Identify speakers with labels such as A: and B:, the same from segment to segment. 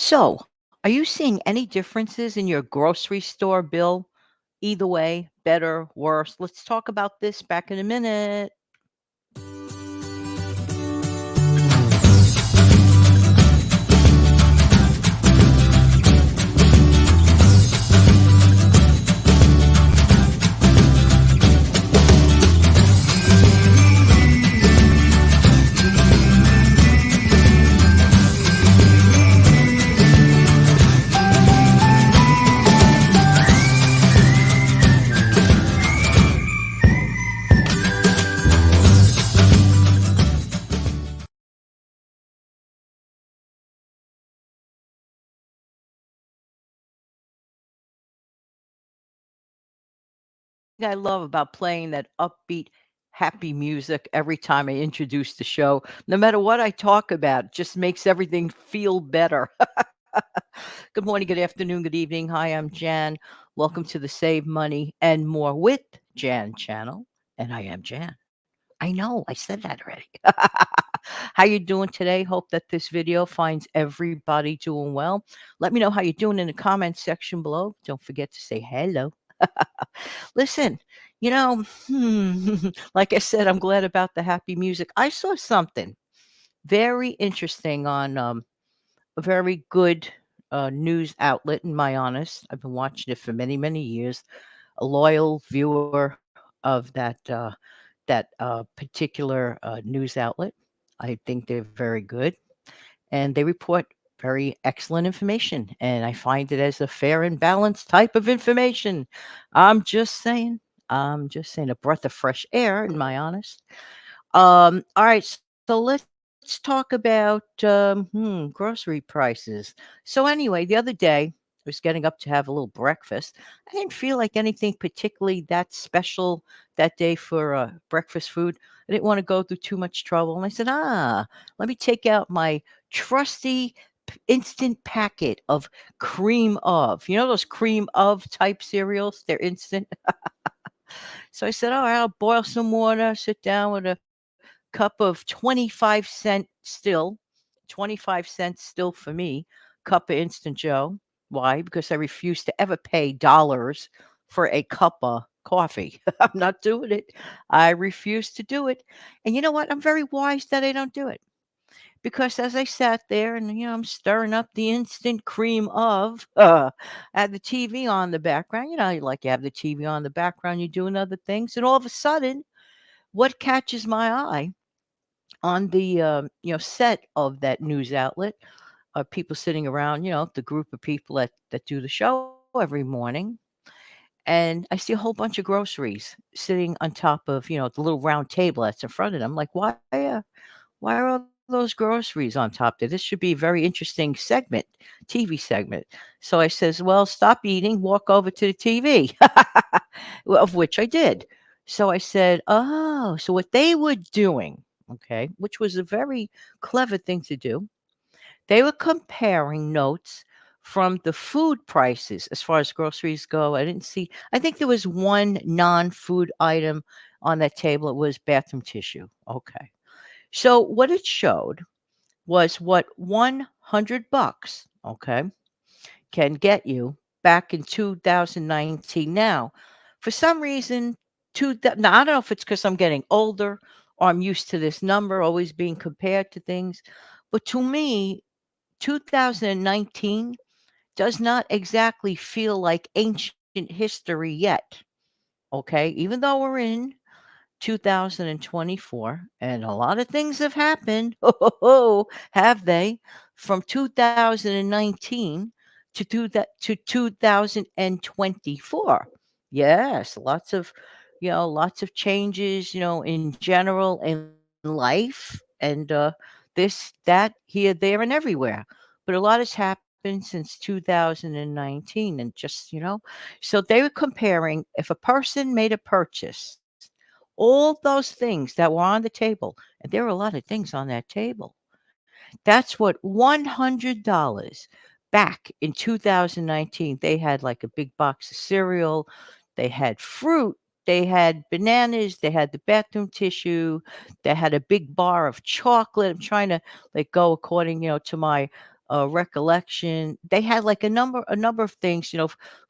A: So, are you seeing any differences in your grocery store bill? Either way, better, worse? Let's talk about this back in a minute. I love about playing that upbeat, happy music every time I introduce the show. No matter what I talk about, it just makes everything feel better. Good morning, good afternoon, good evening. Hi, I'm Jan. Welcome to the Save Money and More with Jan channel. And I am Jan. I know, I said that already. How you doing today? Hope that this video finds everybody doing well. Let me know how you're doing in the comment section below. Don't forget to say hello. Listen, like I said, I'm glad about the happy music. I saw something very interesting on a very good news outlet, in my honest. I've been watching it for many, many years. A loyal viewer of that particular news outlet. I think they're very good, and they report very excellent information. And I find it as a fair and balanced type of information. I'm just saying. I'm just saying a breath of fresh air, in my honest. All right, so let's talk about grocery prices. So anyway, the other day I was getting up to have a little breakfast. I didn't feel like anything particularly that special that day for breakfast food. I didn't want to go through too much trouble, and I said, let me take out my trusty instant packet of cream of. You know those cream of type cereals? They're instant. So I said, all right, I'll boil some water, sit down with a cup of 25-cent still, 25 cents still for me, cup of Instant Joe. Why? Because I refuse to ever pay dollars for a cup of coffee. I'm not doing it. I refuse to do it. And you know what? I'm very wise that I don't do it. Because as I sat there and I'm stirring up the instant cream of had the TV on the background. You like you have the TV on the background, you're doing other things, and all of a sudden, what catches my eye on the set of that news outlet are people sitting around, the group of people that do the show every morning. And I see a whole bunch of groceries sitting on top of, the little round table that's in front of them. Like, why are all those groceries on top there? This should be a very interesting segment, TV segment. So I says, well, stop eating, walk over to the TV, well, of which I did. So I said, oh, so what they were doing, okay, which was a very clever thing to do, they were comparing notes from the food prices as far as groceries go. I think there was one non food item on that table. It was bathroom tissue. Okay. So what it showed was what 100 bucks, okay, can get you back in 2019. Now, for some reason, now I don't know if it's because I'm getting older or I'm used to this number always being compared to things, but to me, 2019 does not exactly feel like ancient history yet. Okay, even though we're in 2024, and a lot of things have happened. Oh, have they? From 2019 to 2024. Yes, lots of changes, in general in life, and this, that, here, there, and everywhere. But a lot has happened since 2019, and just so they were comparing if a person made a purchase all those things that were on the table, and there were a lot of things on that table. That's what $100 back in 2019. They had like a big box of cereal, they had fruit, they had bananas, they had the bathroom tissue, they had a big bar of chocolate. I'm trying to like go according, to my recollection. They had like a number of things,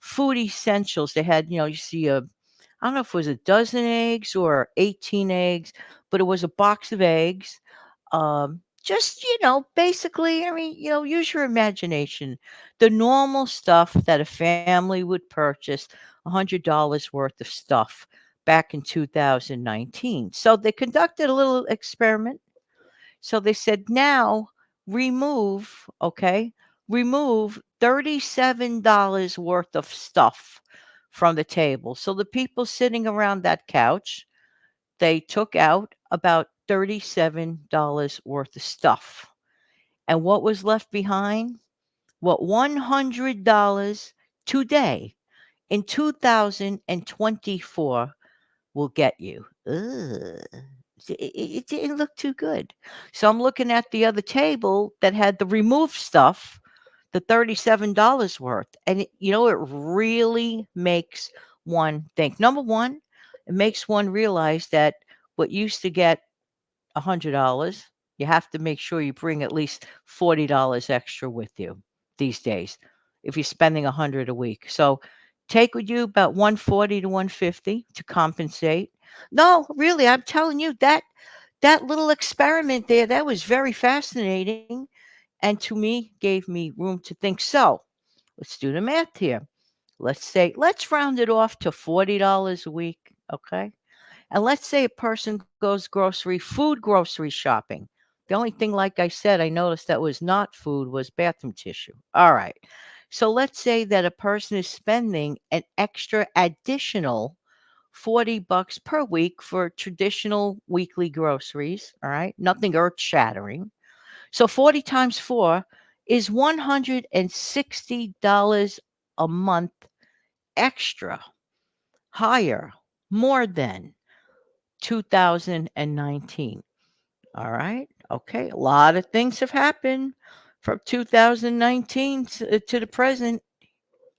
A: food essentials. They had, you see I don't know if it was a dozen eggs or 18 eggs, but it was a box of eggs. Just, basically, I mean, use your imagination. The normal stuff that a family would purchase, $100 worth of stuff back in 2019. So they conducted a little experiment. So they said, now remove, okay, remove $37 worth of stuff from the table. So the people sitting around that couch, they took out about $37 worth of stuff. And what was left behind? What $100 today in 2024 will get you. Ugh. It didn't look too good. So I'm looking at the other table that had the removed stuff, the $37 worth. And it really makes one think. Number one, it makes one realize that what used to get $100, you have to make sure you bring at least $40 extra with you these days if you're spending 100 a week. So take with you about 140 to 150 to compensate. No, really, I'm telling you that little experiment there, that was very fascinating and to me gave me room to think. So, let's do the math here. Let's round it off to $40 a week, okay? And let's say a person goes food grocery shopping. The only thing, like I said, I noticed that was not food was bathroom tissue. All right. So let's say that a person is spending an extra additional $40 per week for traditional weekly groceries. All right. Nothing earth shattering. So 40 times 4 is $160 a month extra, higher, more than 2019. All right. Okay. A lot of things have happened from 2019 to the present.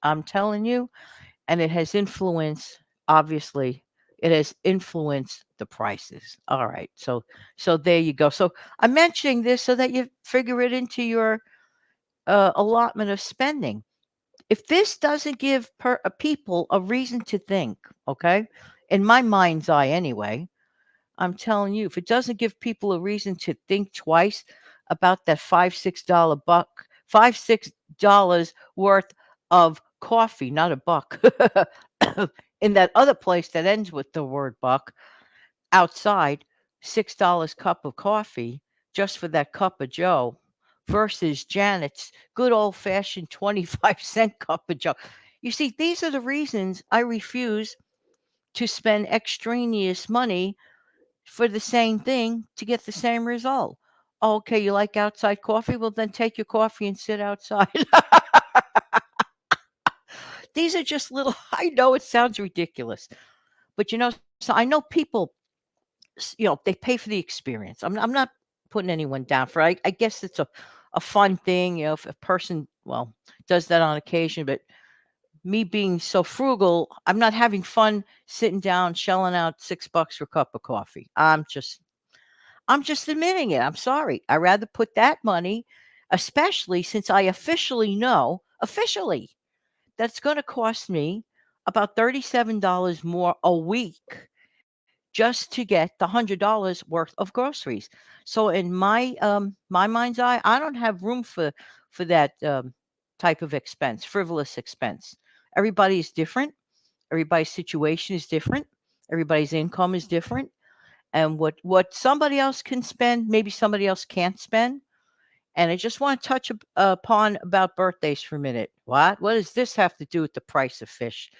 A: I'm telling you. And it has influenced, obviously, it has influenced the prices. All right. So there you go. So I'm mentioning this so that you figure it into your allotment of spending. If this doesn't give people a reason to think, okay, in my mind's eye anyway, I'm telling you, if it doesn't give people a reason to think twice about that $5, $6 worth of coffee, not a buck, in that other place that ends with the word buck, outside, $6 cup of coffee just for that cup of Joe versus Janet's good old fashioned 25-cent cup of Joe. You see, these are the reasons I refuse to spend extraneous money for the same thing to get the same result. Oh, okay, you like outside coffee? Well, then take your coffee and sit outside. These are just little, I know it sounds ridiculous, but so I know people, they pay for the experience. I'm not putting anyone down for it. I guess it's a fun thing, if a person, well, does that on occasion, but me being so frugal, I'm not having fun sitting down, shelling out $6 for a cup of coffee. I'm just admitting it. I'm sorry. I rather put that money, especially since I officially know, officially, that's going to cost me about $37 more a week just to get the $100 worth of groceries. So in my mind's eye, I don't have room for that type of expense, frivolous expense. Everybody is different. Everybody's situation is different. Everybody's income is different. And what somebody else can spend, maybe somebody else can't spend. And I just want to touch upon about birthdays for a minute. What does this have to do with the price of fish?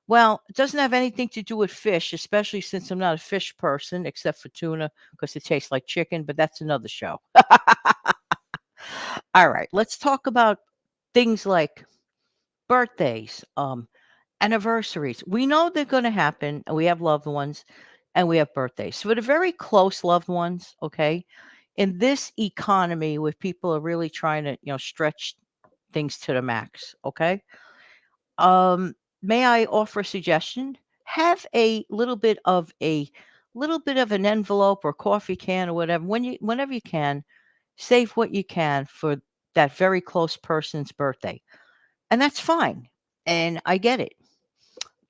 A: Well, it doesn't have anything to do with fish, especially since I'm not a fish person, except for tuna, because it tastes like chicken, but that's another show. All right, let's talk about things like birthdays, anniversaries. We know they're going to happen, and we have loved ones, and we have birthdays. So, for the very close loved ones, okay, in this economy where people are really trying to, stretch things to the max, okay, um, may I offer a suggestion? Have a little bit of an envelope or coffee can or whatever whenever you can, save what you can for that very close person's birthday. And that's fine. And I get it.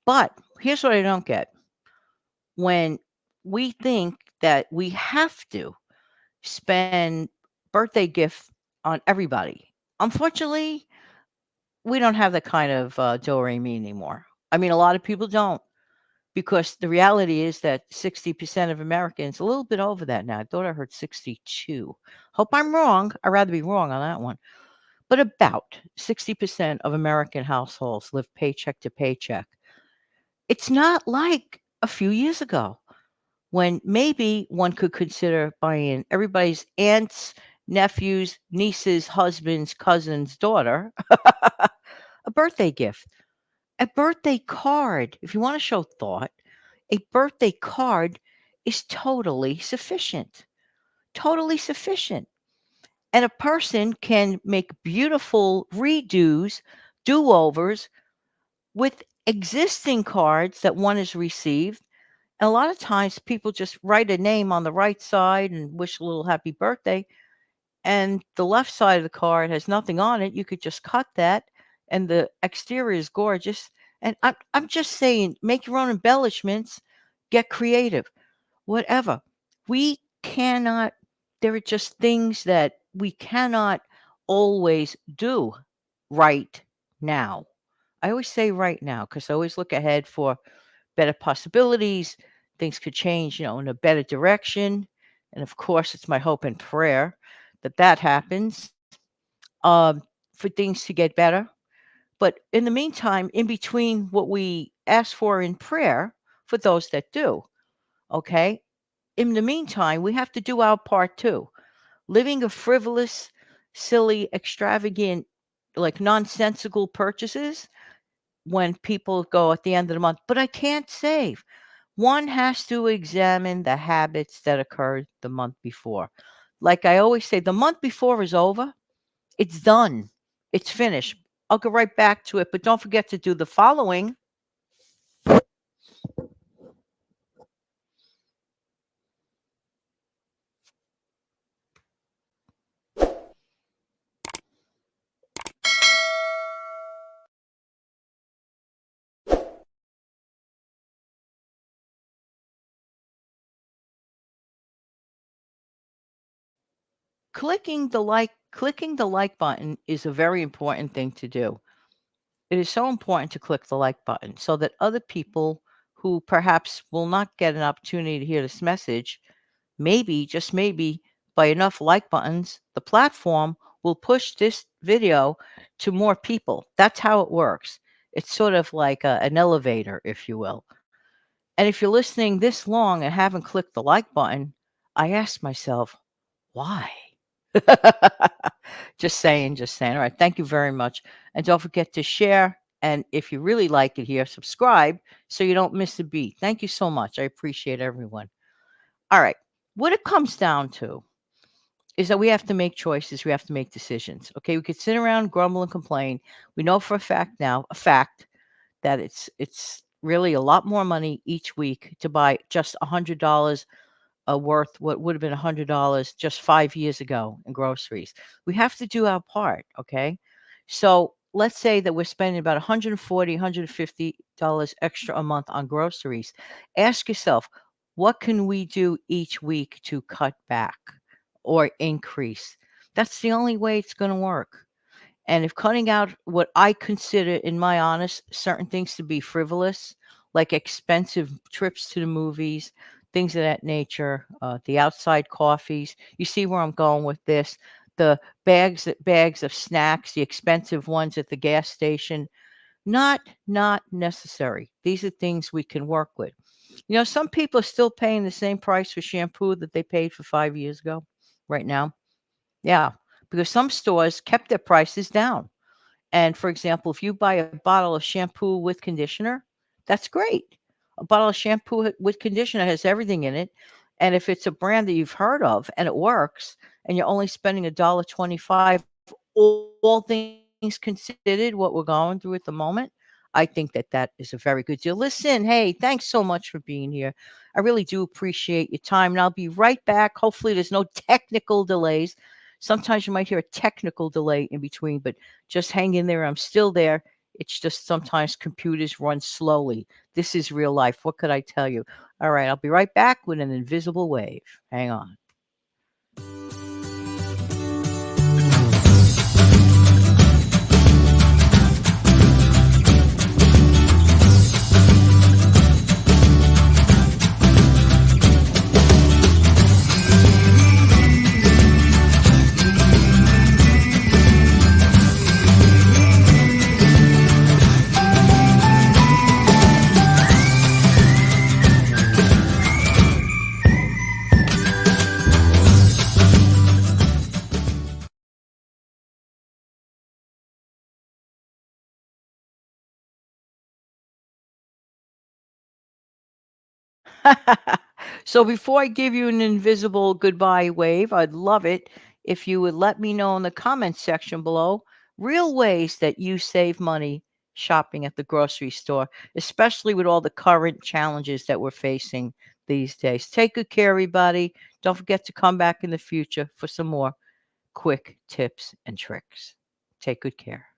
A: But here's what I don't get. When we think that we have to spend birthday gifts on everybody, unfortunately, we don't have that kind of do re mi anymore. I mean, a lot of people don't, because the reality is that 60% of Americans, a little bit over that now. I thought I heard 62. Hope I'm wrong. I'd rather be wrong on that one. But about 60% of American households live paycheck to paycheck. It's not like a few years ago when maybe one could consider buying everybody's aunts, nephews, nieces, husbands, cousins, daughter a birthday gift. A birthday card, if you want to show thought, a birthday card is totally sufficient. Totally sufficient. And a person can make beautiful redos, do overs with existing cards that one has received. And a lot of times people just write a name on the right side and wish a little happy birthday. And the left side of the card has nothing on it. You could just cut that, and the exterior is gorgeous. And I'm just saying, make your own embellishments, get creative, whatever. We cannot, there are just things that we cannot always do right now. I always say right now because I always look ahead for better possibilities. Things could change, in a better direction. And of course, it's my hope and prayer that that happens, um, for things to get better. But in the meantime, in between what we ask for in prayer, for those that do, okay, in the meantime, we have to do our part too. Living a frivolous, silly, extravagant, like nonsensical purchases when people go at the end of the month, but I can't save. One has to examine the habits that occurred the month before. Like I always say, the month before is over. It's done. It's finished. I'll go right back to it, but don't forget to do the following. Clicking the like button is a very important thing to do. It is so important to click the like button so that other people who perhaps will not get an opportunity to hear this message, maybe, just maybe, by enough like buttons, the platform will push this video to more people. That's how it works. It's sort of like an elevator, if you will. And if you're listening this long and haven't clicked the like button, I ask myself, why? Just saying, just saying. All right. Thank you very much. And don't forget to share. And if you really like it here, subscribe so you don't miss a beat. Thank you so much. I appreciate everyone. All right. What it comes down to is that we have to make choices. We have to make decisions. Okay. We could sit around, grumble, and complain. We know for a fact now, a fact that it's really a lot more money each week to buy just $100 worth what would have been $100 just 5 years ago in groceries. We have to do our part, okay? So let's say that we're spending about $140, $150 extra a month on groceries. Ask yourself, what can we do each week to cut back or increase? That's the only way it's going to work. And if cutting out what I consider, in my honest, certain things to be frivolous, like expensive trips to the movies, things of that nature, the outside coffees, you see where I'm going with this. The bags of snacks, the expensive ones at the gas station, not necessary. These are things we can work with. Some people are still paying the same price for shampoo that they paid for 5 years ago, right now. Yeah, because some stores kept their prices down. And for example, if you buy a bottle of shampoo with conditioner, that's great. A bottle of shampoo with conditioner has everything in it. And if it's a brand that you've heard of and it works, and you're only spending $1.25, all things considered, what we're going through at the moment, I think that that is a very good deal. Listen, hey, thanks so much for being here. I really do appreciate your time. And I'll be right back. Hopefully, there's no technical delays. Sometimes you might hear a technical delay in between, but just hang in there. I'm still there. It's just sometimes computers run slowly. This is real life. What could I tell you? All right, I'll be right back with an invisible wave. Hang on. So before I give you an invisible goodbye wave, I'd love it if you would let me know in the comments section below real ways that you save money shopping at the grocery store, especially with all the current challenges that we're facing these days. Take good care, everybody. Don't forget to come back in the future for some more quick tips and tricks. Take good care.